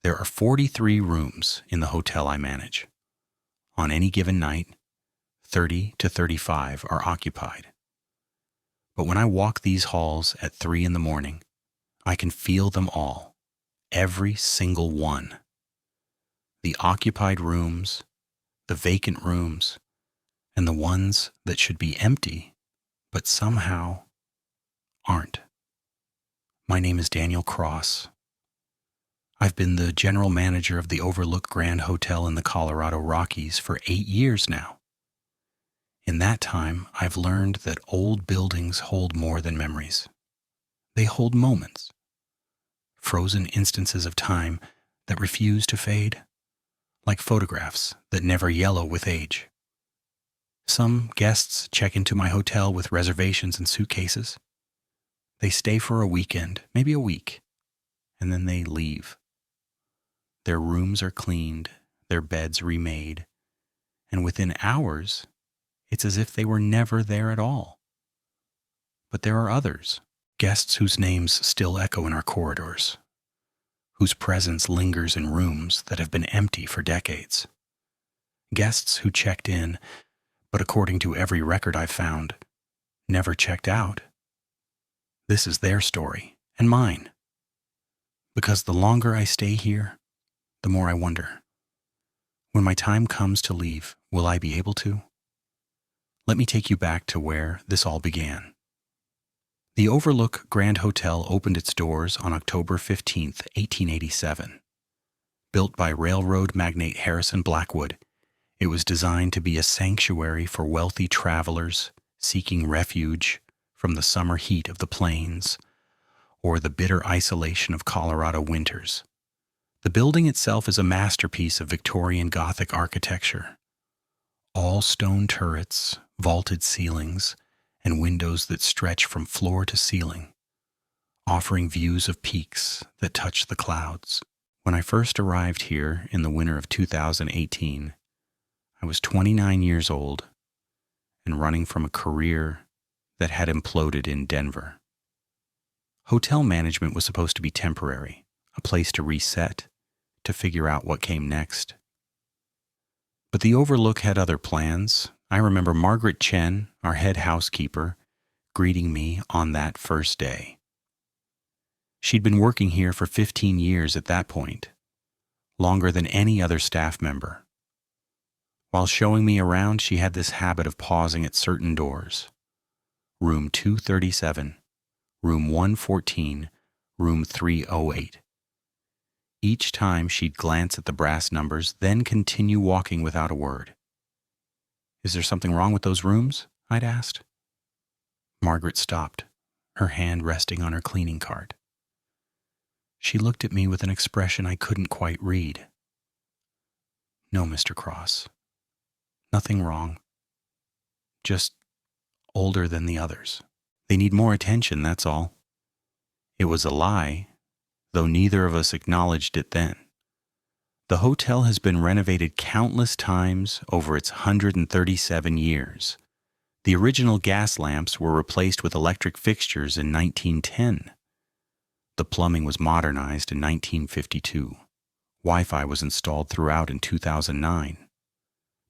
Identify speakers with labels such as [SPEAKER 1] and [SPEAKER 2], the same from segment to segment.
[SPEAKER 1] There are 43 rooms in the hotel I manage. On any given night, 30 to 35 are occupied. But when I walk these halls at 3 in the morning, I can feel them all, every single one. The occupied rooms, the vacant rooms, and the ones that should be empty, but somehow aren't. My name is Daniel Cross. I've been the general manager of the Overlook Grand Hotel in the Colorado Rockies for 8 years now. In that time, I've learned that old buildings hold more than memories. They hold moments, frozen instances of time that refuse to fade, like photographs that never yellow with age. Some guests check into my hotel with reservations and suitcases. They stay for a weekend, maybe a week, and then they leave. Their rooms are cleaned, their beds remade, and within hours, it's as if they were never there at all. But there are others, guests whose names still echo in our corridors, whose presence lingers in rooms that have been empty for decades. Guests who checked in, but according to every record I've found, never checked out. This is their story, and mine. Because the longer I stay here, the more I wonder. When my time comes to leave, will I be able to? Let me take you back to where this all began. The Overlook Grand Hotel opened its doors on October 15, 1887. Built by railroad magnate Harrison Blackwood, it was designed to be a sanctuary for wealthy travelers seeking refuge from the summer heat of the plains or the bitter isolation of Colorado winters. The building itself is a masterpiece of Victorian Gothic architecture. All stone turrets, vaulted ceilings, and windows that stretch from floor to ceiling, offering views of peaks that touch the clouds. When I first arrived here in the winter of 2018, I was 29 years old and running from a career that had imploded in Denver. Hotel management was supposed to be temporary, a place to reset, to figure out what came next. But the Overlook had other plans. I remember Margaret Chen, our head housekeeper, greeting me on that first day. She'd been working here for 15 years at that point, longer than any other staff member. While showing me around, she had this habit of pausing at certain doors. Room 237, room 114, room 308. Each time she'd glance at the brass numbers, then continue walking without a word. "Is there something wrong with those rooms?" I'd asked. Margaret stopped, her hand resting on her cleaning cart. She looked at me with an expression I couldn't quite read. "No, Mr. Cross. Nothing wrong. Just older than the others. They need more attention, that's all." It was a lie, though neither of us acknowledged it then. The hotel has been renovated countless times over its 137 years. The original gas lamps were replaced with electric fixtures in 1910. The plumbing was modernized in 1952. Wi-Fi was installed throughout in 2009.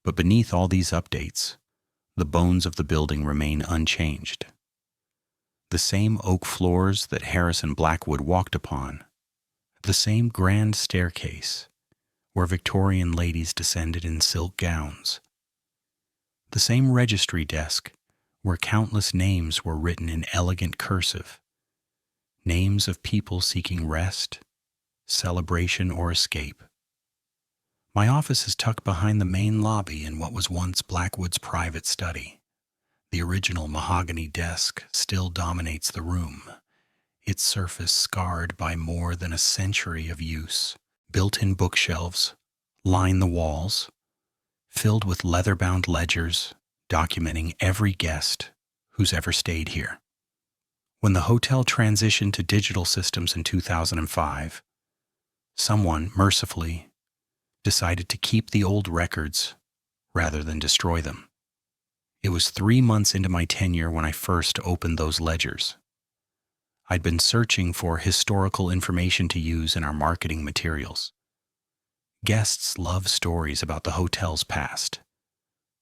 [SPEAKER 1] But beneath all these updates, the bones of the building remain unchanged. The same oak floors that Harrison Blackwood walked upon, the same grand staircase where Victorian ladies descended in silk gowns, the same registry desk where countless names were written in elegant cursive, names of people seeking rest, celebration, or escape. My office is tucked behind the main lobby in what was once Blackwood's private study. The original mahogany desk still dominates the room, its surface scarred by more than a century of use. Built-in bookshelves line the walls, filled with leather-bound ledgers documenting every guest who's ever stayed here. When the hotel transitioned to digital systems in 2005, someone mercifully decided to keep the old records rather than destroy them. It was 3 months into my tenure when I first opened those ledgers. I'd been searching for historical information to use in our marketing materials, Guests love stories about the hotel's past.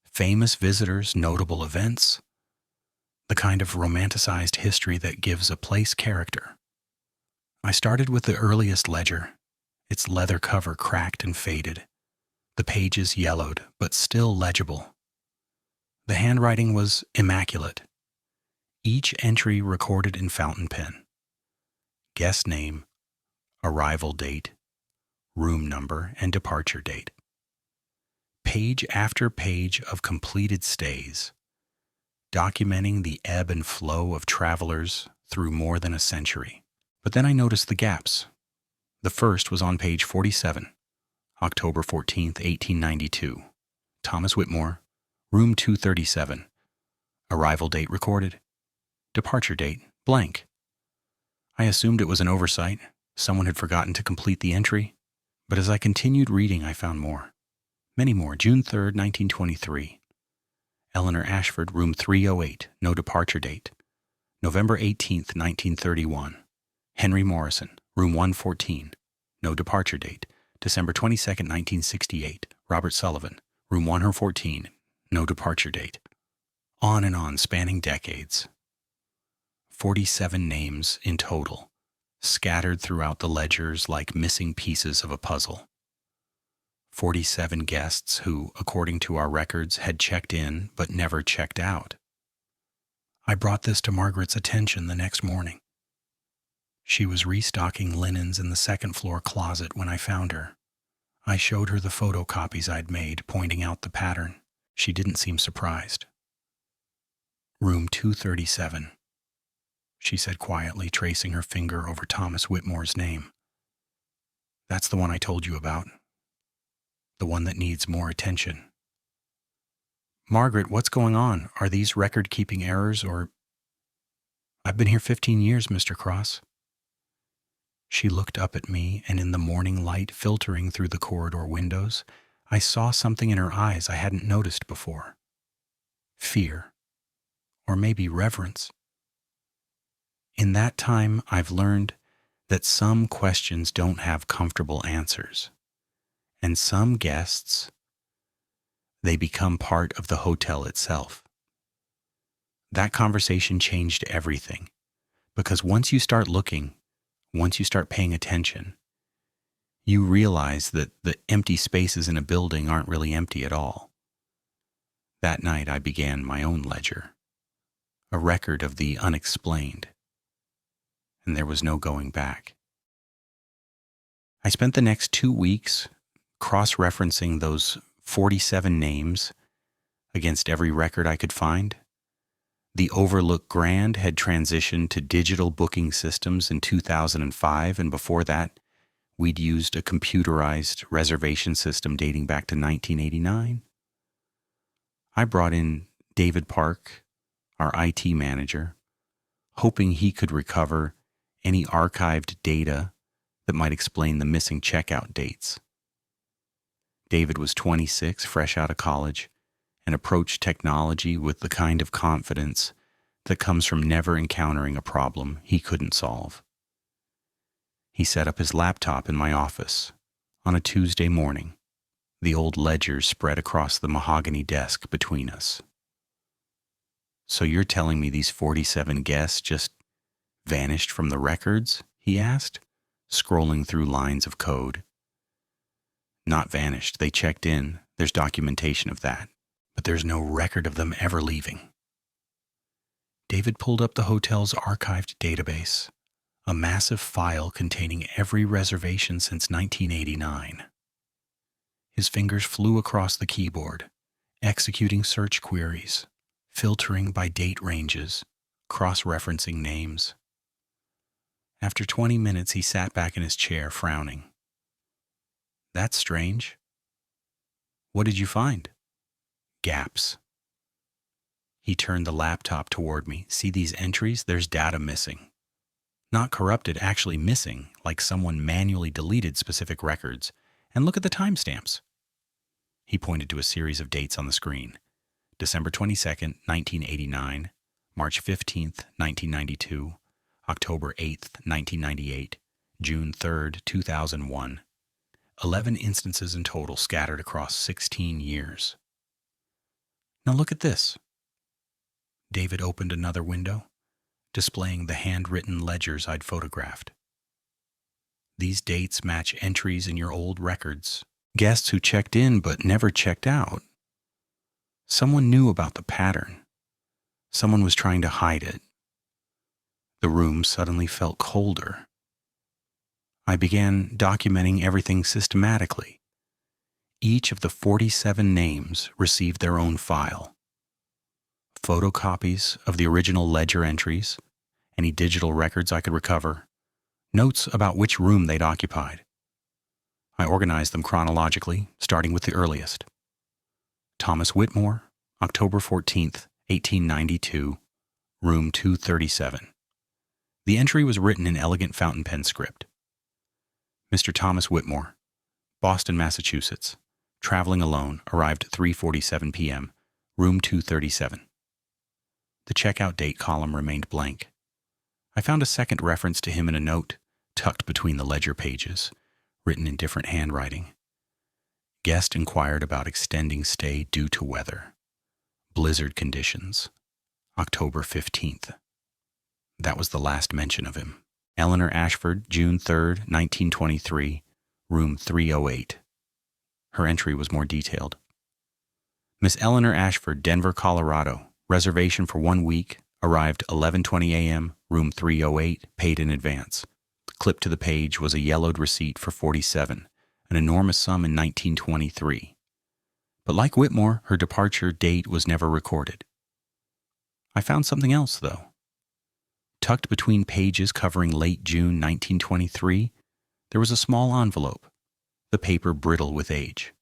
[SPEAKER 1] Famous visitors, notable events, the kind of romanticized history that gives a place character. I started with the earliest ledger, its leather cover cracked and faded, the pages yellowed but still legible. The handwriting was immaculate. Each entry recorded in fountain pen. Guest name, arrival date, room number, and departure date. Page after page of completed stays, documenting the ebb and flow of travelers through more than a century. But then I noticed the gaps. The first was on page 47, October 14th, 1892. Thomas Whitmore, room 237. Arrival date recorded. Departure date blank. I assumed it was an oversight. Someone had forgotten to complete the entry. But as I continued reading, I found more. Many more. June 3rd, 1923. Eleanor Ashford, room 308, no departure date. November 18th, 1931. Henry Morrison, room 114, no departure date. December 22nd, 1968. Robert Sullivan, room 114, no departure date. On and on, spanning decades. 47 names in total, scattered throughout the ledgers like missing pieces of a puzzle. 47 guests who, according to our records, had checked in but never checked out. I brought this to Margaret's attention the next morning. She was restocking linens in the second-floor closet when I found her. I showed her the photocopies I'd made, pointing out the pattern. She didn't seem surprised. Room 237, she said quietly, tracing her finger over Thomas Whitmore's name. That's the one I told you about. The one that needs more attention. Margaret, what's going on? Are these record-keeping errors or... I've been here 15 years, Mr. Cross. She looked up at me, and in the morning light filtering through the corridor windows, I saw something in her eyes I hadn't noticed before. Fear. Or maybe reverence. In that time, I've learned that some questions don't have comfortable answers. And some guests, they become part of the hotel itself. That conversation changed everything, because once you start looking, once you start paying attention, you realize that the empty spaces in a building aren't really empty at all. That night I began my own ledger, a record of the unexplained, and there was no going back. I spent the next 2 weeks cross-referencing those 47 names against every record I could find. The Overlook Grand had transitioned to digital booking systems in 2005, and before that, we'd used a computerized reservation system dating back to 1989. I brought in David Park, our IT manager, hoping he could recover any archived data that might explain the missing checkout dates. David was 26, fresh out of college, and approached technology with the kind of confidence that comes from never encountering a problem he couldn't solve. He set up his laptop in my office on a Tuesday morning, the old ledgers spread across the mahogany desk between us. So you're telling me these 47 guests just vanished from the records? He asked, scrolling through lines of code. Not vanished. They checked in. There's documentation of that. But there's no record of them ever leaving. David pulled up the hotel's archived database, a massive file containing every reservation since 1989. His fingers flew across the keyboard, executing search queries, filtering by date ranges, cross-referencing names. After 20 minutes, he sat back in his chair, frowning. That's strange. What did you find? Gaps. He turned the laptop toward me. See these entries? There's data missing. Not corrupted, actually missing, like someone manually deleted specific records. And look at the timestamps. He pointed to a series of dates on the screen. December 22nd, 1989, March 15th, 1992, October 8th, 1998, June 3rd, 2001. 11 instances in total scattered across 16 years. Now look at this. David opened another window, displaying the handwritten ledgers I'd photographed. These dates match entries in your old records. Guests who checked in but never checked out. Someone knew about the pattern. Someone was trying to hide it. The room suddenly felt colder. I began documenting everything systematically. Each of the 47 names received their own file. Photocopies of the original ledger entries, any digital records I could recover, notes about which room they'd occupied. I organized them chronologically, starting with the earliest. Thomas Whitmore, October 14th, 1892, room 237. The entry was written in elegant fountain pen script. Mr. Thomas Whitmore, Boston, Massachusetts, traveling alone, arrived at 3:47 p.m., room 237. The checkout date column remained blank. I found a second reference to him in a note tucked between the ledger pages, written in different handwriting. Guest inquired about extending stay due to weather. Blizzard conditions. October 15th. That was the last mention of him. Eleanor Ashford, June 3rd, 1923, room 308. Her entry was more detailed. Miss Eleanor Ashford, Denver, Colorado. Reservation for 1 week. Arrived 11:20 a.m., room 308, paid in advance. Clipped to the page was a yellowed receipt for 47, an enormous sum in 1923. But like Whitmore, her departure date was never recorded. I found something else, though. Tucked between pages covering late June 1923, there was a small envelope, the paper brittle with age.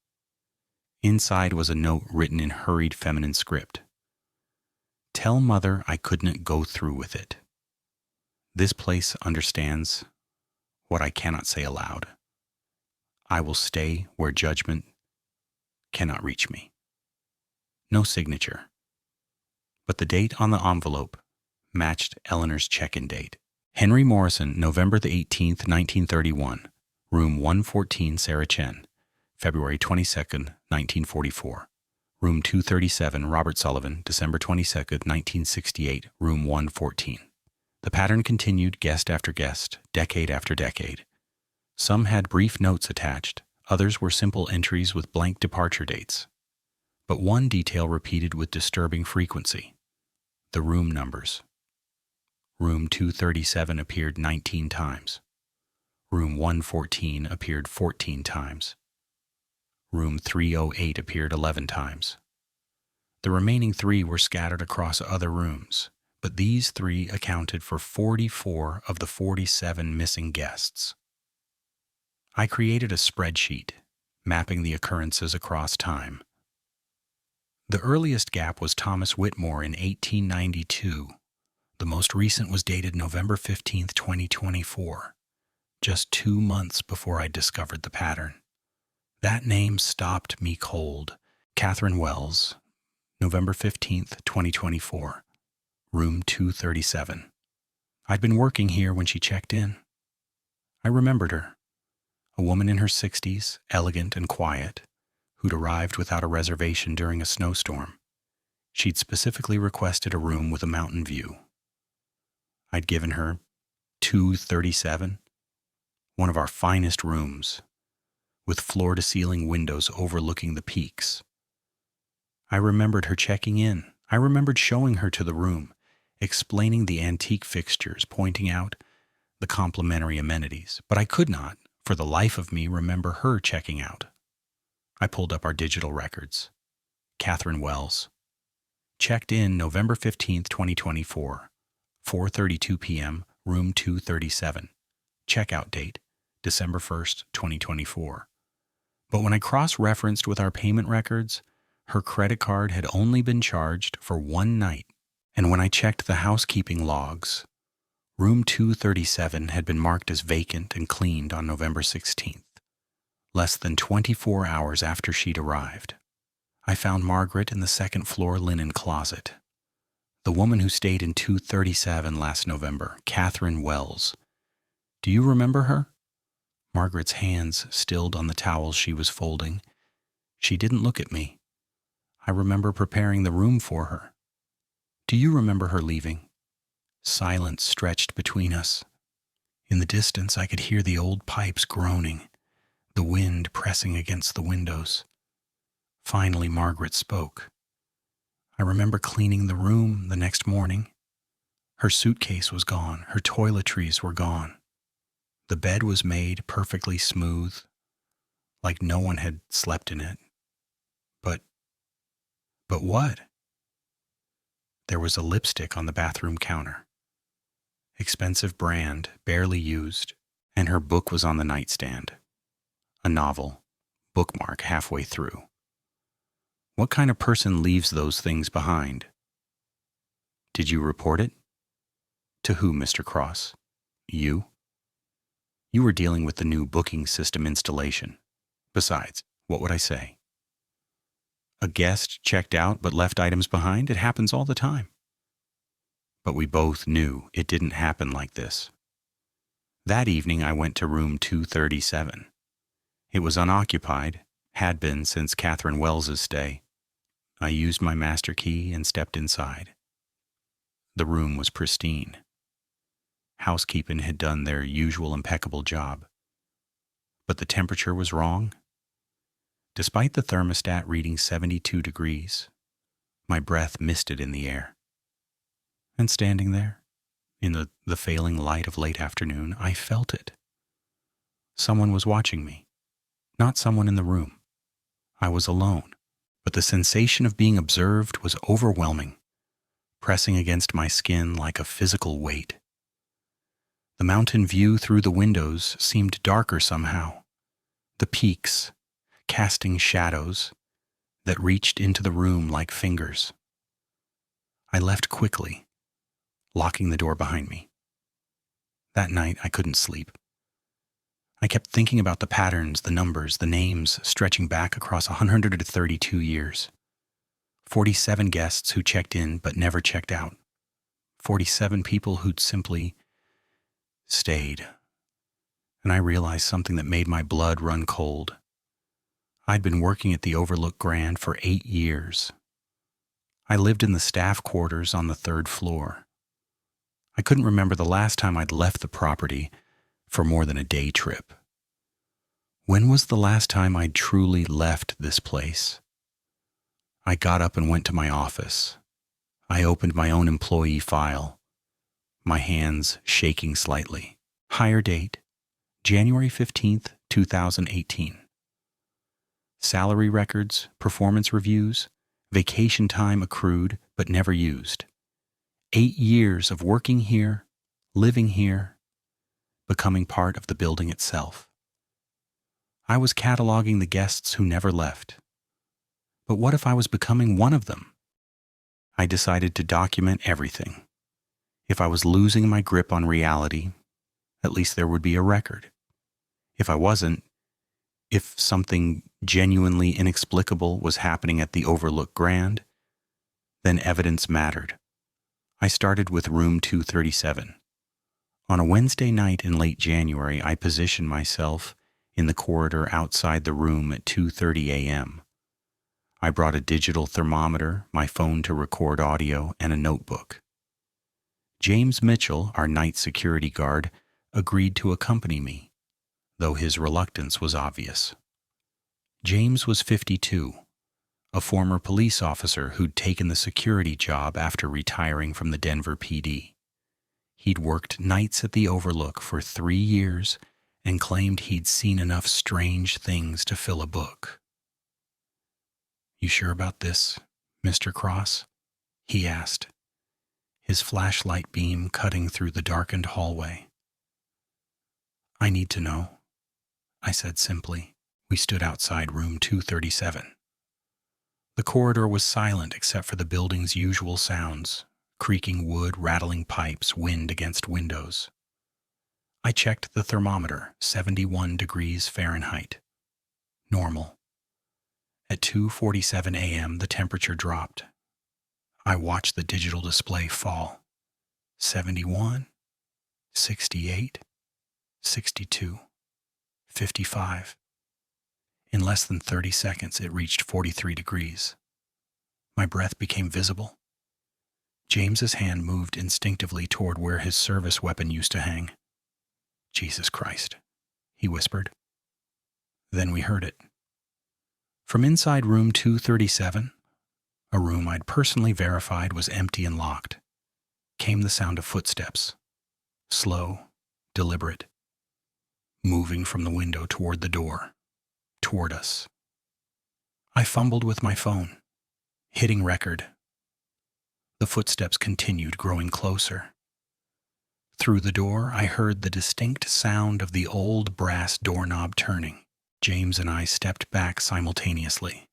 [SPEAKER 1] Inside was a note written in hurried feminine script. Tell Mother I couldn't go through with it. This place understands what I cannot say aloud. I will stay where judgment cannot reach me. No signature, but the date on the envelope matched Eleanor's check-in date. Henry Morrison, November the 18th, 1931, room 114, Sarah Chen, February 22nd, 1944. Room 237, Robert Sullivan, December 22nd, 1968, room 114. The pattern continued guest after guest, decade after decade. Some had brief notes attached, others were simple entries with blank departure dates. But one detail repeated with disturbing frequency: the room numbers. Room 237 appeared 19 times. Room 114 appeared 14 times. Room 308 appeared 11 times. The remaining 3 were scattered across other rooms, but these 3 accounted for 44 of the 47 missing guests. I created a spreadsheet, mapping the occurrences across time. The earliest gap was Thomas Whitmore in 1892. The most recent was dated November 15, 2024, just 2 months before I discovered the pattern. That name stopped me cold. Catherine Wells, November 15th, 2024, room 237. I'd been working here when she checked in. I remembered her. A woman in her 60s, elegant and quiet, who'd arrived without a reservation during a snowstorm. She'd specifically requested a room with a mountain view. I'd given her 237, one of our finest rooms, with floor-to-ceiling windows overlooking the peaks. I remembered her checking in. I remembered showing her to the room, explaining the antique fixtures, pointing out the complimentary amenities. But I could not, for the life of me, remember her checking out. I pulled up our digital records. Catherine Wells. Checked in November 15th, 2024. 4:32 p.m., room 237. Checkout date, December 1st, 2024. But when I cross-referenced with our payment records, her credit card had only been charged for 1 night. And when I checked the housekeeping logs, room 237 had been marked as vacant and cleaned on November 16th, less than 24 hours after she'd arrived. I found Margaret in the second-floor linen closet. The woman who stayed in 237 last November, Catherine Wells. Do you remember her? Margaret's hands stilled on the towels she was folding. She didn't look at me. I remember preparing the room for her. Do you remember her leaving? Silence stretched between us. In the distance, I could hear the old pipes groaning, the wind pressing against the windows. Finally, Margaret spoke. I remember cleaning the room the next morning. Her suitcase was gone. Her toiletries were gone. The bed was made perfectly smooth, like no one had slept in it. But what? There was a lipstick on the bathroom counter. Expensive brand, barely used, and her book was on the nightstand. A novel, bookmark halfway through. What kind of person leaves those things behind? Did you report it? To who, Mr. Cross? You? You were dealing with the new booking system installation. Besides, what would I say? A guest checked out but left items behind? It happens all the time. But we both knew it didn't happen like this. That evening I went to room 237. It was unoccupied, had been since Catherine Wells's stay. I used my master key and stepped inside. The room was pristine. Housekeeping had done their usual impeccable job. But the temperature was wrong. Despite the thermostat reading 72 degrees, my breath misted in the air. And standing there, in the failing light of late afternoon, I felt it. Someone was watching me, not someone in the room. I was alone, but the sensation of being observed was overwhelming, pressing against my skin like a physical weight. The mountain view through the windows seemed darker somehow. The peaks, casting shadows that reached into the room like fingers. I left quickly, locking the door behind me. That night I couldn't sleep. I kept thinking about the patterns, the numbers, the names stretching back across 132 years. 47 guests who checked in but never checked out. 47 people who'd simply stayed. And I realized something that made my blood run cold. I'd been working at the Overlook Grand for 8 years. I lived in the staff quarters on the 3rd floor. I couldn't remember the last time I'd left the property for more than a day trip. When was the last time I'd truly left this place? I got up and went to my office. I opened my own employee file, my hands shaking slightly. Hire date, January 15th, 2018. Salary records, performance reviews, vacation time accrued but never used. 8 years of working here, living here, becoming part of the building itself. I was cataloging the guests who never left. But what if I was becoming one of them? I decided to document everything. If I was losing my grip on reality, at least there would be a record. If I wasn't, if something genuinely inexplicable was happening at the Overlook Grand, then evidence mattered. I started with room 237. On a Wednesday night in late January, I positioned myself in the corridor outside the room at 2:30 a.m. I brought a digital thermometer, my phone to record audio, and a notebook. James Mitchell, our night security guard, agreed to accompany me, though his reluctance was obvious. James was 52, a former police officer who'd taken the security job after retiring from the Denver PD. He'd worked nights at the Overlook for 3 years and claimed he'd seen enough strange things to fill a book. "You sure about this, Mr. Cross?" he asked, his flashlight beam cutting through the darkened hallway. "I need to know," I said simply. We stood outside room 237. The corridor was silent except for the building's usual sounds: creaking wood, rattling pipes, wind against windows. I checked the thermometer, 71 degrees Fahrenheit. Normal. At 2:47 a.m., the temperature dropped. I watched the digital display fall. 71, 68, 62, 55. In less than 30 seconds, it reached 43 degrees. My breath became visible. James's hand moved instinctively toward where his service weapon used to hang. "Jesus Christ," he whispered. Then we heard it. From inside room 237, a room I'd personally verified was empty and locked, came the sound of footsteps, slow, deliberate, moving from the window toward the door, toward us. I fumbled with my phone, hitting record. The footsteps continued, growing closer. Through the door, I heard the distinct sound of the old brass doorknob turning. James and I stepped back simultaneously.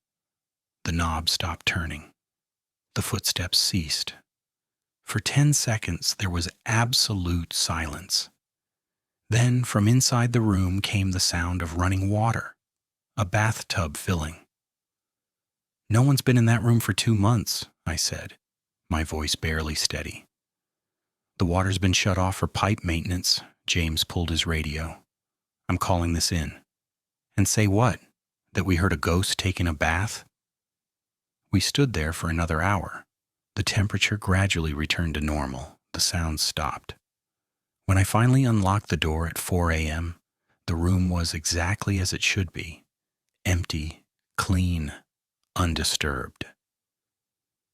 [SPEAKER 1] The knob stopped turning. The footsteps ceased. For 10 seconds, there was absolute silence. Then, from inside the room came the sound of running water, a bathtub filling. "No one's been in that room for 2 months, I said, my voice barely steady. "The water's been shut off for pipe maintenance." James pulled his radio. "I'm calling this in." "And say what? That we heard a ghost taking a bath?" We stood there for another hour. The temperature gradually returned to normal. The sounds stopped. When I finally unlocked the door at 4 a.m., the room was exactly as it should be. Empty, clean, undisturbed.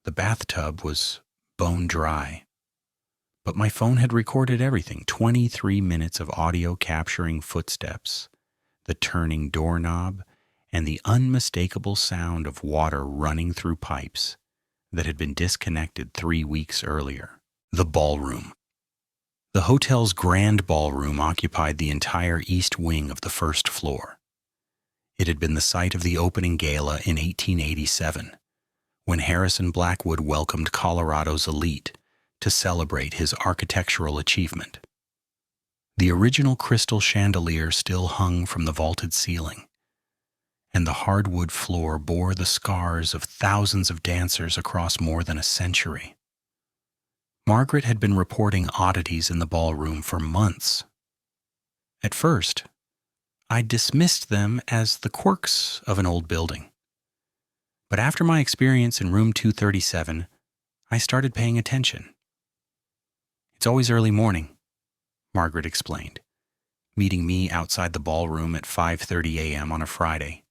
[SPEAKER 1] The bathtub was bone dry. But my phone had recorded everything. 23 minutes of audio capturing footsteps, the turning doorknob, and the unmistakable sound of water running through pipes that had been disconnected 3 weeks earlier. The ballroom. The hotel's grand ballroom occupied the entire east wing of the first floor. It had been the site of the opening gala in 1887, when Harrison Blackwood welcomed Colorado's elite to celebrate his architectural achievement. The original crystal chandelier still hung from the vaulted ceiling, and the hardwood floor bore the scars of thousands of dancers across more than a century. Margaret had been reporting oddities in the ballroom for months. At first, I dismissed them as the quirks of an old building. But after my experience in room 237, I started paying attention. "It's always early morning," Margaret explained, meeting me outside the ballroom at 5:30 a.m. on a Friday.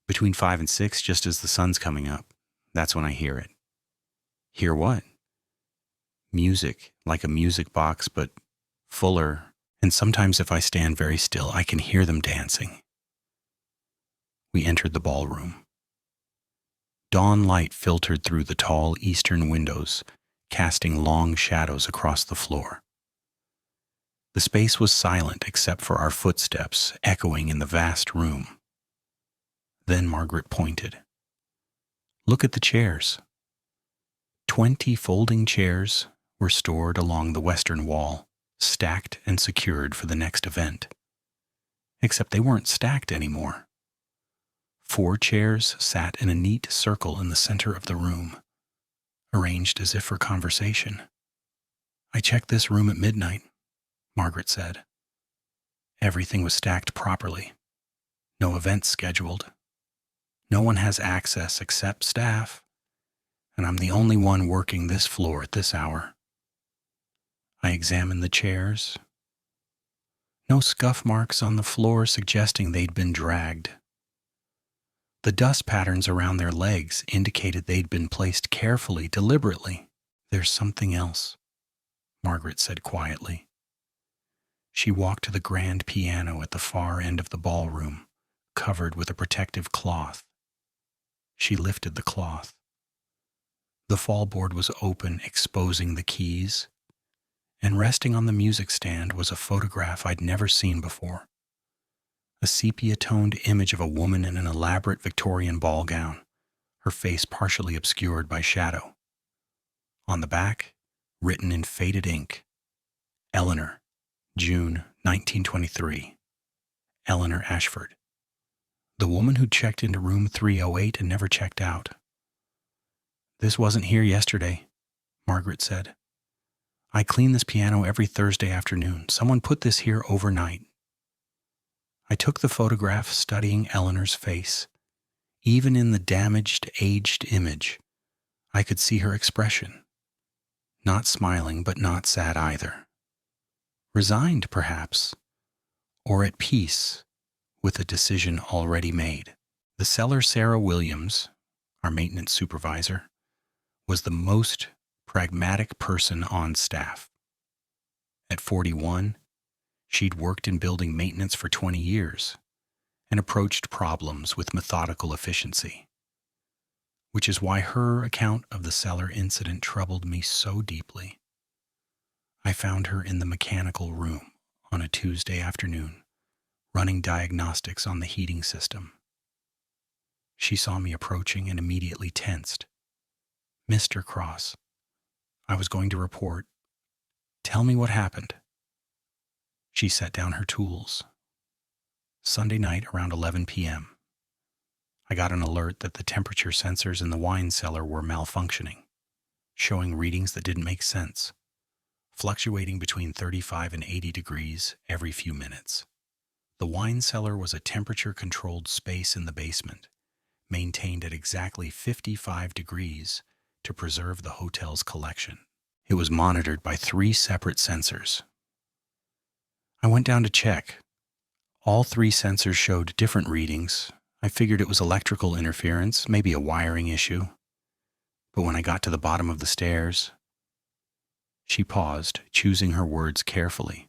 [SPEAKER 1] "Between 5 and 6, just as the sun's coming up, that's when I hear it." "Hear what?" "Music, like a music box, but fuller, and sometimes if I stand very still, I can hear them dancing." We entered the ballroom. Dawn light filtered through the tall eastern windows, casting long shadows across the floor. The space was silent except for our footsteps echoing in the vast room. Then Margaret pointed. "Look at the chairs." 20 folding chairs were stored along the western wall, stacked and secured for the next event. Except they weren't stacked anymore. 4 chairs sat in a neat circle in the center of the room, arranged as if for conversation. "I checked this room at midnight," Margaret said. "Everything was stacked properly. No events scheduled. No one has access except staff, and I'm the only one working this floor at this hour." I examined the chairs. No scuff marks on the floor suggesting they'd been dragged. The dust patterns around their legs indicated they'd been placed carefully, deliberately. "There's something else," Margaret said quietly. She walked to the grand piano at the far end of the ballroom, covered with a protective cloth. She lifted the cloth. The fallboard was open, exposing the keys, and resting on the music stand was a photograph I'd never seen before. A sepia-toned image of a woman in an elaborate Victorian ball gown, her face partially obscured by shadow. On the back, written in faded ink, "Eleanor, June 1923. Eleanor Ashford." The woman who checked into room 308 and never checked out. "This wasn't here yesterday," Margaret said. "I clean this piano every Thursday afternoon. Someone put this here overnight." I took the photograph, studying Eleanor's face. Even in the damaged, aged image, I could see her expression. Not smiling, but not sad either. Resigned, perhaps, or at peace with a decision already made. The seller, Sarah Williams, our maintenance supervisor, was the most pragmatic person on staff. At 41, she'd worked in building maintenance for 20 years and approached problems with methodical efficiency, which is why her account of the cellar incident troubled me so deeply. I found her in the mechanical room on a Tuesday afternoon, running diagnostics on the heating system. She saw me approaching and immediately tensed. "Mr. Cross, I was going to report. Tell me what happened." She set down her tools. Sunday night around 11 p.m., I got an alert that the temperature sensors in the wine cellar were malfunctioning, showing readings that didn't make sense, fluctuating between 35 and 80 degrees every few minutes. The wine cellar was a temperature-controlled space in the basement, maintained at exactly 55 degrees to preserve the hotel's collection. It was monitored by 3 separate sensors. I went down to check. All 3 sensors showed different readings. I figured it was electrical interference, maybe a wiring issue. But when I got to the bottom of the stairs, she paused, choosing her words carefully.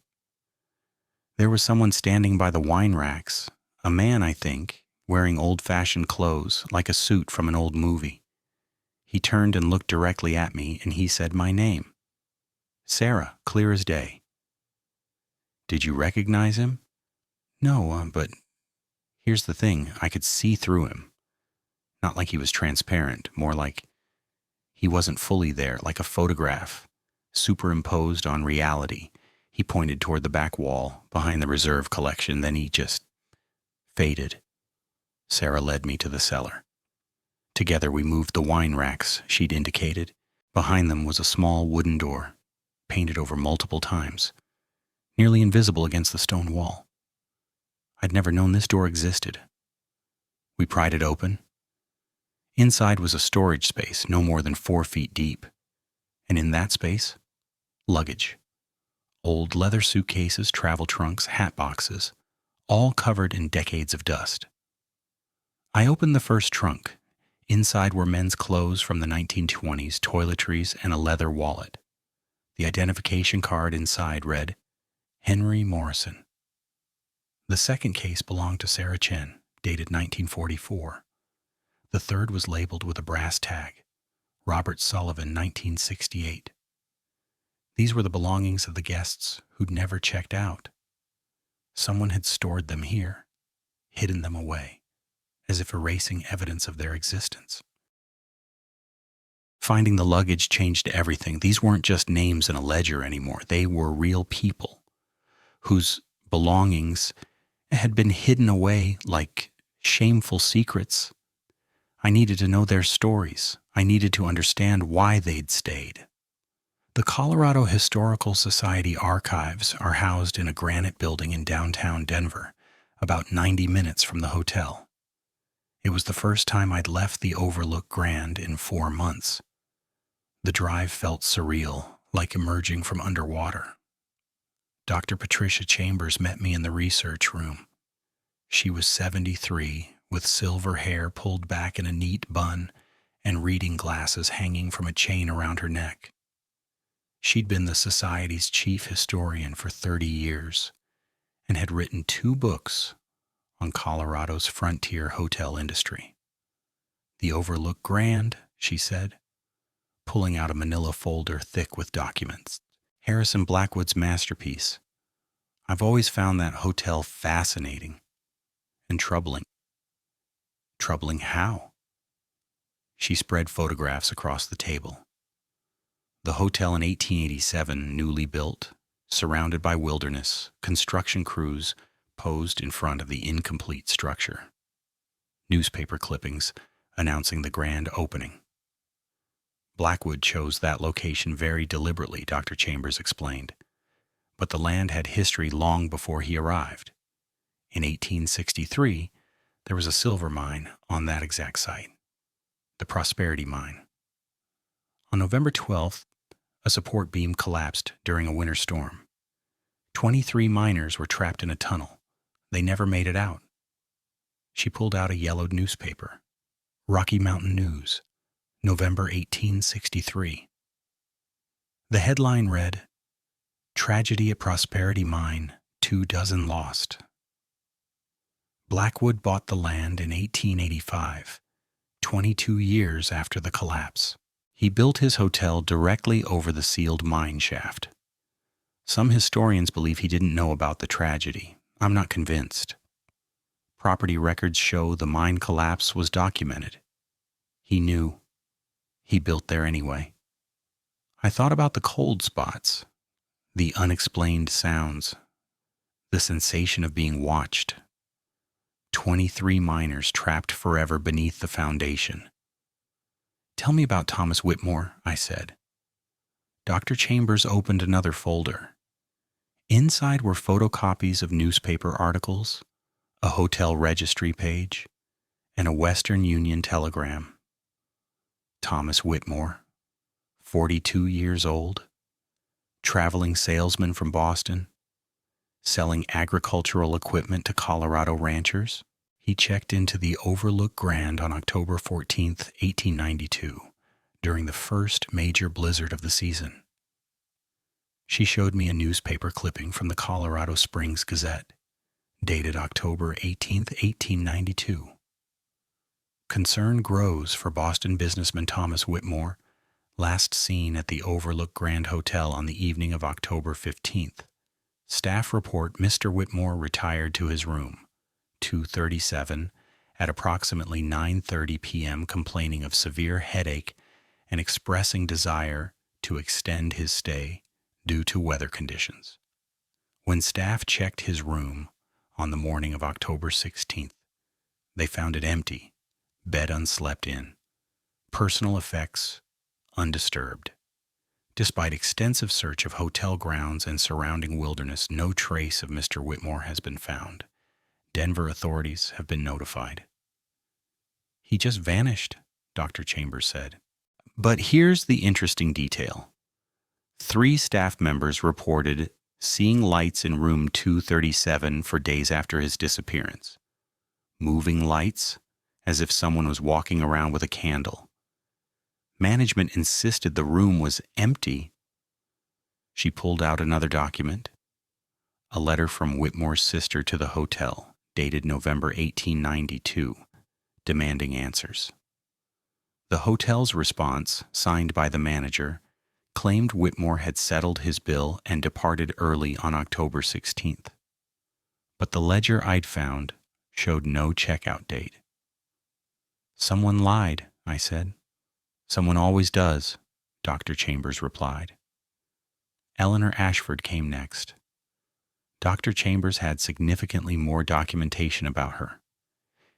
[SPEAKER 1] There was someone standing by the wine racks, a man, I think, wearing old-fashioned clothes, like a suit from an old movie. He turned and looked directly at me, and he said my name. Sarah, clear as day. Did you recognize him? No, but here's the thing, I could see through him. Not like he was transparent, more like he wasn't fully there, like a photograph, superimposed on reality. He pointed toward the back wall, behind the reserve collection, then he just faded. Sarah led me to the cellar. Together we moved the wine racks she'd indicated. Behind them was a small wooden door, painted over multiple times, nearly invisible against the stone wall. I'd never known this door existed. We pried it open. Inside was a storage space no more than 4 feet deep, and in that space, luggage. Old leather suitcases, travel trunks, hat boxes, all covered in decades of dust. I opened the first trunk. Inside were men's clothes from the 1920s, toiletries, and a leather wallet. The identification card inside read, Henry Morrison. The second case belonged to Sarah Chen, dated 1944. The third was labeled with a brass tag, Robert Sullivan, 1968. These were the belongings of the guests who'd never checked out. Someone had stored them here, hidden them away, as if erasing evidence of their existence. Finding the luggage changed everything. These weren't just names in a ledger anymore. They were real people whose belongings had been hidden away like shameful secrets. I needed to know their stories. I needed to understand why they'd stayed. The Colorado Historical Society archives are housed in a granite building in downtown Denver, about 90 minutes from the hotel. It was the first time I'd left the Overlook Grand in 4 months. The drive felt surreal, like emerging from underwater. Dr. Patricia Chambers met me in the research room. She was 73, with silver hair pulled back in a neat bun and reading glasses hanging from a chain around her neck. She'd been the Society's chief historian for 30 years and had written 2 books on Colorado's frontier hotel industry. The Overlook Grand, she said, pulling out a manila folder thick with documents. Harrison Blackwood's masterpiece. I've always found that hotel fascinating and troubling. Troubling how? She spread photographs across the table. The hotel in 1887, newly built, surrounded by wilderness, construction crews posed in front of the incomplete structure. Newspaper clippings announcing the grand opening. Blackwood chose that location very deliberately, Dr. Chambers explained. But the land had history long before he arrived. In 1863, there was a silver mine on that exact site, the Prosperity Mine. On November 12th, a support beam collapsed during a winter storm. 23 miners were trapped in a tunnel. They never made it out. She pulled out a yellowed newspaper. Rocky Mountain News, November 1863. The headline read, "Tragedy at Prosperity Mine, 24 lost." Blackwood bought the land in 1885, 22 years after the collapse. He built his hotel directly over the sealed mine shaft. Some historians believe he didn't know about the tragedy. I'm not convinced. Property records show the mine collapse was documented. He knew. He built there anyway. I thought about the cold spots, the unexplained sounds, the sensation of being watched. 23 miners trapped forever beneath the foundation. "Tell me about Thomas Whitmore," I said. Dr. Chambers opened another folder. Inside were photocopies of newspaper articles, a hotel registry page, and a Western Union telegram. Thomas Whitmore, 42 years old, traveling salesman from Boston, selling agricultural equipment to Colorado ranchers. He checked into the Overlook Grand on October 14th, 1892, during the first major blizzard of the season. She showed me a newspaper clipping from the Colorado Springs Gazette, dated October 18th, 1892. Concern grows for Boston businessman Thomas Whitmore, last seen at the Overlook Grand Hotel on the evening of October 15th. Staff report Mr. Whitmore retired to his room, 237, at approximately 9:30 p.m., complaining of severe headache and expressing desire to extend his stay due to weather conditions. When staff checked his room on the morning of October 16th, they found it empty, bed unslept in, personal effects undisturbed. Despite extensive search of hotel grounds and surrounding wilderness, no trace of Mr. Whitmore has been found. Denver authorities have been notified. "He just vanished," Dr. Chambers said. But here's the interesting detail. 3 staff members reported seeing lights in room 237 for days after his disappearance. Moving lights, as if someone was walking around with a candle. Management insisted the room was empty. She pulled out another document, a letter from Whitmore's sister to the hotel, dated November 1892, demanding answers. The hotel's response, signed by the manager, claimed Whitmore had settled his bill and departed early on October 16th. But the ledger I'd found showed no checkout date. "Someone lied," I said. "Someone always does," Dr. Chambers replied. Eleanor Ashford came next. Dr. Chambers had significantly more documentation about her.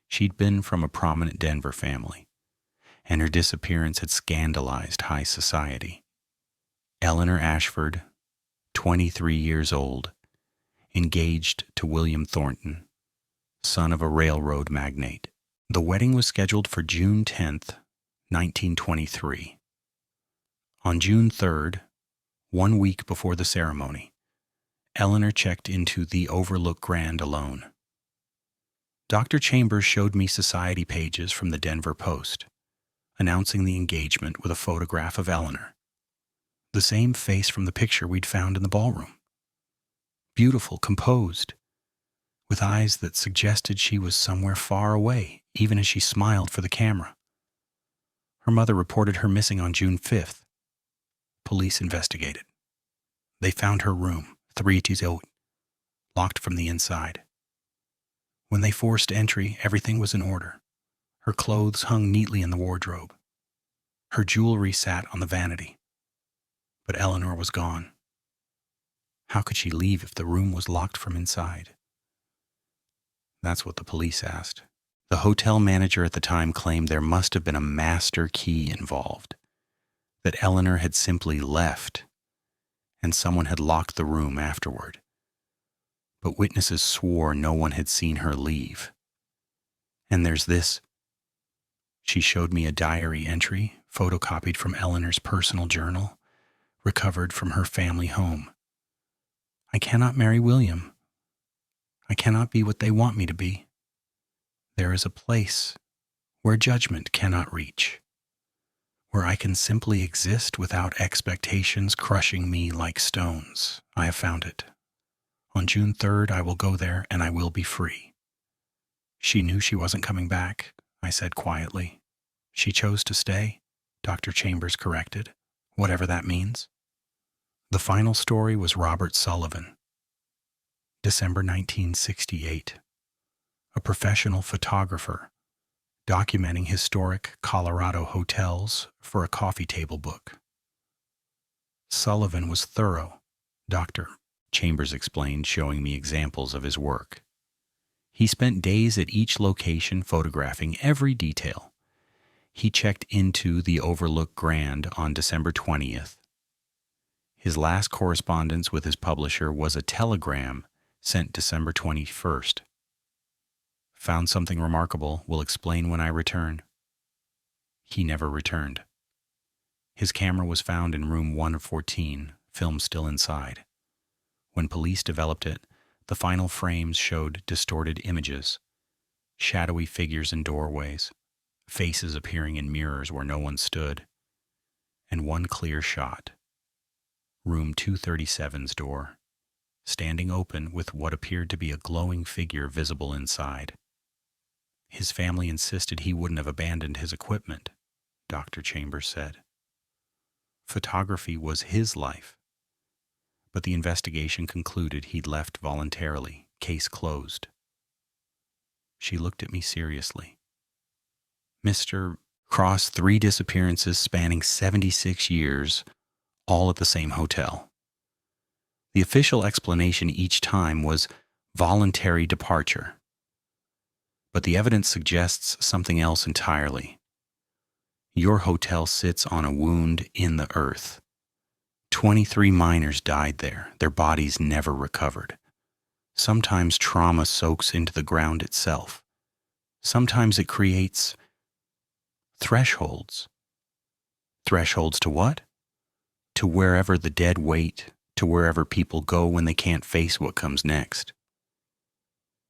[SPEAKER 1] She'd been from a prominent Denver family, and her disappearance had scandalized high society. Eleanor Ashford, 23 years old, engaged to William Thornton, son of a railroad magnate. The wedding was scheduled for June 10th, 1923. On June 3rd, 1 week before the ceremony, Eleanor checked into the Overlook Grand alone. Dr. Chambers showed me society pages from the Denver Post, announcing the engagement with a photograph of Eleanor, the same face from the picture we'd found in the ballroom. Beautiful, composed, with eyes that suggested she was somewhere far away, even as she smiled for the camera. Her mother reported her missing on June 5th. Police investigated. They found her room, 328, locked from the inside. When they forced entry, everything was in order. Her clothes hung neatly in the wardrobe. Her jewelry sat on the vanity. But Eleanor was gone. How could she leave if the room was locked from inside? That's what the police asked. The hotel manager at the time claimed there must have been a master key involved, that Eleanor had simply left, and someone had locked the room afterward. but witnesses swore no one had seen her leave. And there's this. She showed me a diary entry photocopied from Eleanor's personal journal, recovered from her family home. I cannot marry William. I cannot be what they want me to be. There is a place where judgment cannot reach, where I can simply exist without expectations crushing me like stones. I have found it. On June 3rd, I will go there and I will be free. She knew she wasn't coming back, I said quietly. She chose to stay, Dr. Chambers corrected, whatever that means. The final story was Robert Sullivan. December 1968. A professional photographer documenting historic Colorado hotels for a coffee table book. Sullivan was thorough, Dr. Chambers explained, showing me examples of his work. He spent days at each location photographing every detail. He checked into the Overlook Grand on December 20th. His last correspondence with his publisher was a telegram sent December 21st. Found something remarkable, will explain when I return. He never returned. His camera was found in room 114, film still inside. When police developed it, the final frames showed distorted images, shadowy figures in doorways, faces appearing in mirrors where no one stood, and one clear shot. Room 237's door, standing open with what appeared to be a glowing figure visible inside. His family insisted he wouldn't have abandoned his equipment, Dr. Chambers said. Photography was his life. But the investigation concluded he'd left voluntarily. Case closed. She looked at me seriously. Mr. Cross, 3 disappearances spanning 76 years, all at the same hotel. The official explanation each time was voluntary departure. But the evidence suggests something else entirely. Your hotel sits on a wound in the earth. 23 miners died there, their bodies never recovered. Sometimes trauma soaks into the ground itself. Sometimes it creates thresholds. Thresholds to what? To wherever the dead wait, to wherever people go when they can't face what comes next.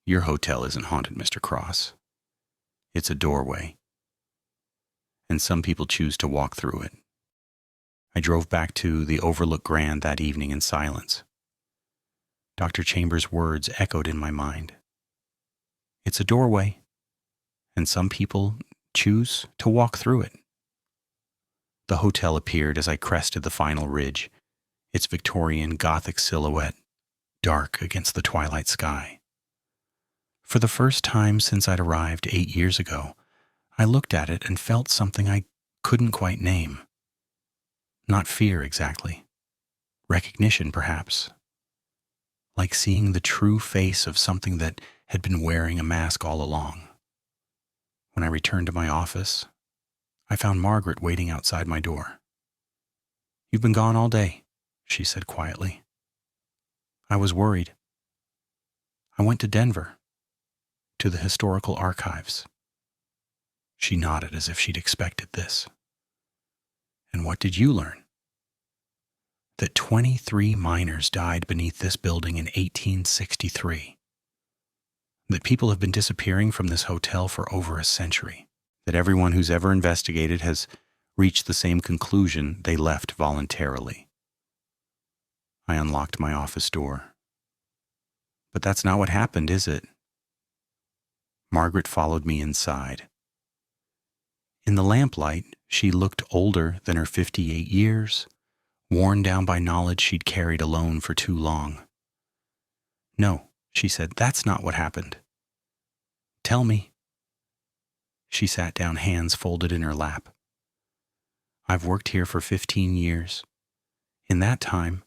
[SPEAKER 1] Your hotel isn't haunted, Mr. Cross. It's a doorway. And some people choose to walk through it. I drove back to the Overlook Grand that evening in silence. Dr. Chambers' words echoed in my mind. It's a doorway, and some people choose to walk through it. The hotel appeared as I crested the final ridge, its Victorian Gothic silhouette dark against the twilight sky. For the first time since I'd arrived 8 years ago, I looked at it and felt something I couldn't quite name. Not fear exactly. Recognition, perhaps. Like seeing the true face of something that had been wearing a mask all along. When I returned to my office, I found Margaret waiting outside my door. "You've been gone all day," she said quietly. "I was worried. I went to Denver, to the historical archives." She nodded as if she'd expected this. "And what did you learn?" "That 23 miners died beneath this building in 1863. That people have been disappearing from this hotel for over a century. That everyone who's ever investigated has reached the same conclusion: they left voluntarily." I unlocked my office door. "But that's not what happened, is it?" Margaret followed me inside. In the lamplight, she looked older than her 58 years, worn down by knowledge she'd carried alone for too long. "No," she said, "that's not what happened." "Tell me." She sat down, hands folded in her lap. "I've worked here for 15 years. In that time,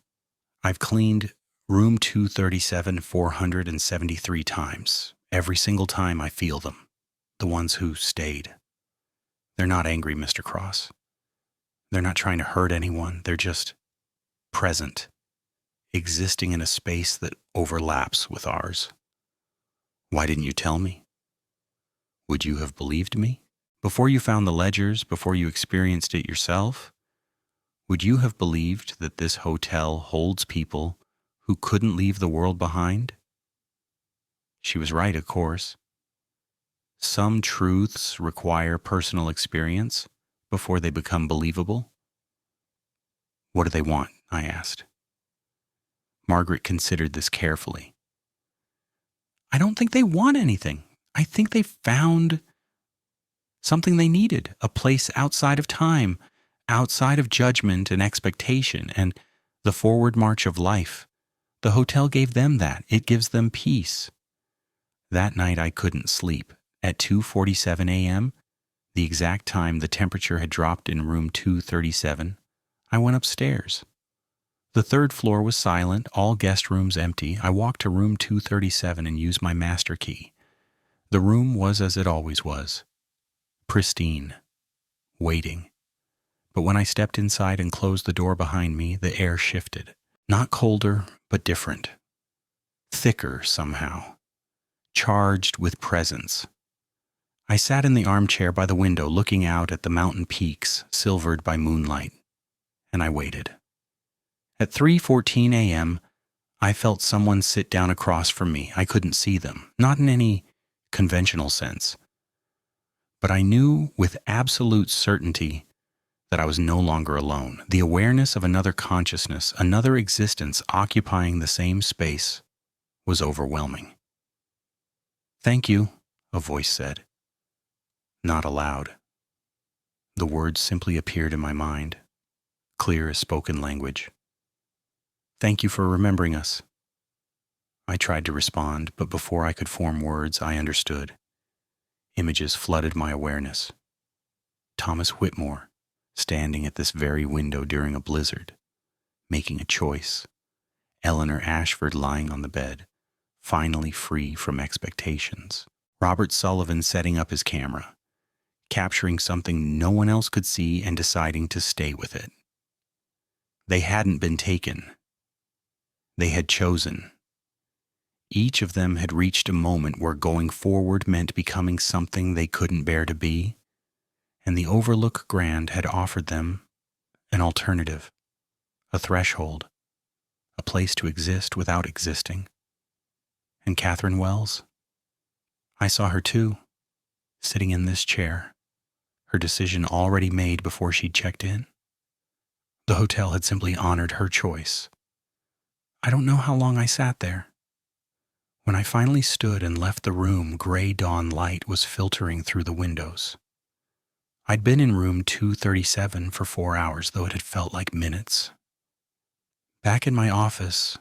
[SPEAKER 1] I've cleaned room 237 473 times. Every single time I feel them, the ones who stayed. They're not angry, Mr. Cross. They're not trying to hurt anyone. They're just present, existing in a space that overlaps with ours. Why didn't you tell me? Would you have believed me? Before you found the ledgers, before you experienced it yourself, would you have believed that this hotel holds people who couldn't leave the world behind? She was right, of course. Some truths require personal experience before they become believable. What do they want? I asked. Margaret considered this carefully. I don't think they want anything. I think they found something they needed, a place outside of time, outside of judgment and expectation, and the forward march of life. The hotel gave them that. It gives them peace. That night I couldn't sleep. At 2:47 a.m., the exact time the temperature had dropped in room 237, I went upstairs. The third floor was silent, all guest rooms empty. I walked to room 237 and used my master key. The room was as it always was, pristine, waiting. But when I stepped inside and closed the door behind me, the air shifted. Not colder, but different. Thicker somehow. Charged with presence. I sat in the armchair by the window looking out at the mountain peaks silvered by moonlight, and I waited. At 3:14 a.m., I felt someone sit down across from me. I couldn't see them, not in any conventional sense. But I knew with absolute certainty that I was no longer alone. The awareness of another consciousness, another existence occupying the same space, was overwhelming. "Thank you," a voice said. Not aloud. The words simply appeared in my mind, clear as spoken language. "Thank you for remembering us." I tried to respond, but before I could form words, I understood. Images flooded my awareness. Thomas Whitmore, standing at this very window during a blizzard, making a choice. Eleanor Ashford lying on the bed, finally free from expectations. Robert Sullivan setting up his camera, capturing something no one else could see and deciding to stay with it. They hadn't been taken. They had chosen. Each of them had reached a moment where going forward meant becoming something they couldn't bear to be, and the Overlook Grand had offered them an alternative, a threshold, a place to exist without existing. And Catherine Wells? I saw her too, sitting in this chair, her decision already made before she'd checked in. The hotel had simply honored her choice. I don't know how long I sat there. When I finally stood and left the room, gray dawn light was filtering through the windows. I'd been in room 237 for 4 hours, though it had felt like minutes. Back in my office,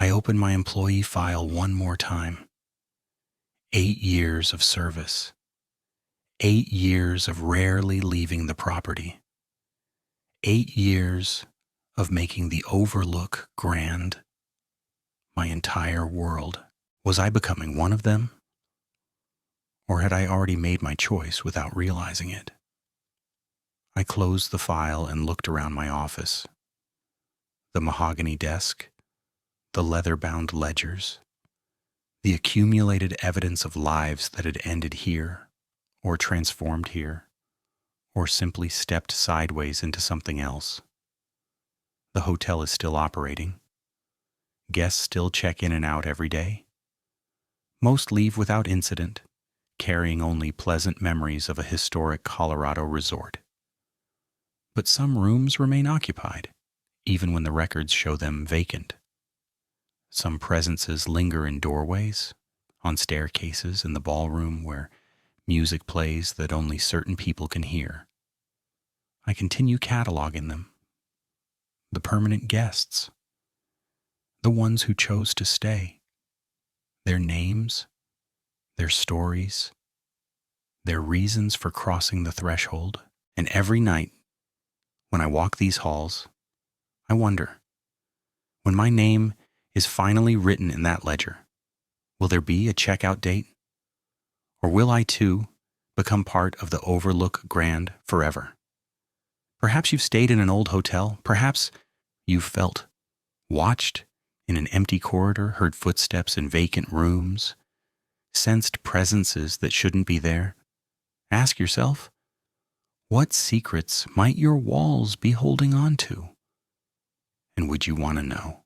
[SPEAKER 1] I opened my employee file one more time. 8 years of service. 8 years of rarely leaving the property. 8 years of making the Overlook grand. My entire world. Was I becoming one of them? Or had I already made my choice without realizing it? I closed the file and looked around my office. The mahogany desk, the leather-bound ledgers, the accumulated evidence of lives that had ended here, or transformed here, or simply stepped sideways into something else. The hotel is still operating. Guests still check in and out every day. Most leave without incident, carrying only pleasant memories of a historic Colorado resort. But some rooms remain occupied, even when the records show them vacant. Some presences linger in doorways, on staircases, in the ballroom where music plays that only certain people can hear. I continue cataloging them. The permanent guests. The ones who chose to stay. Their names, their stories, their reasons for crossing the threshold. And every night, when I walk these halls, I wonder, when my name is finally written in that ledger, will there be a checkout date? Or will I too become part of the Overlook Grand forever? Perhaps you've stayed in an old hotel. Perhaps you've felt watched in an empty corridor heard footsteps in vacant rooms, sensed presences that shouldn't be there? Ask yourself, what secrets might your walls be holding on to? And would you want to know?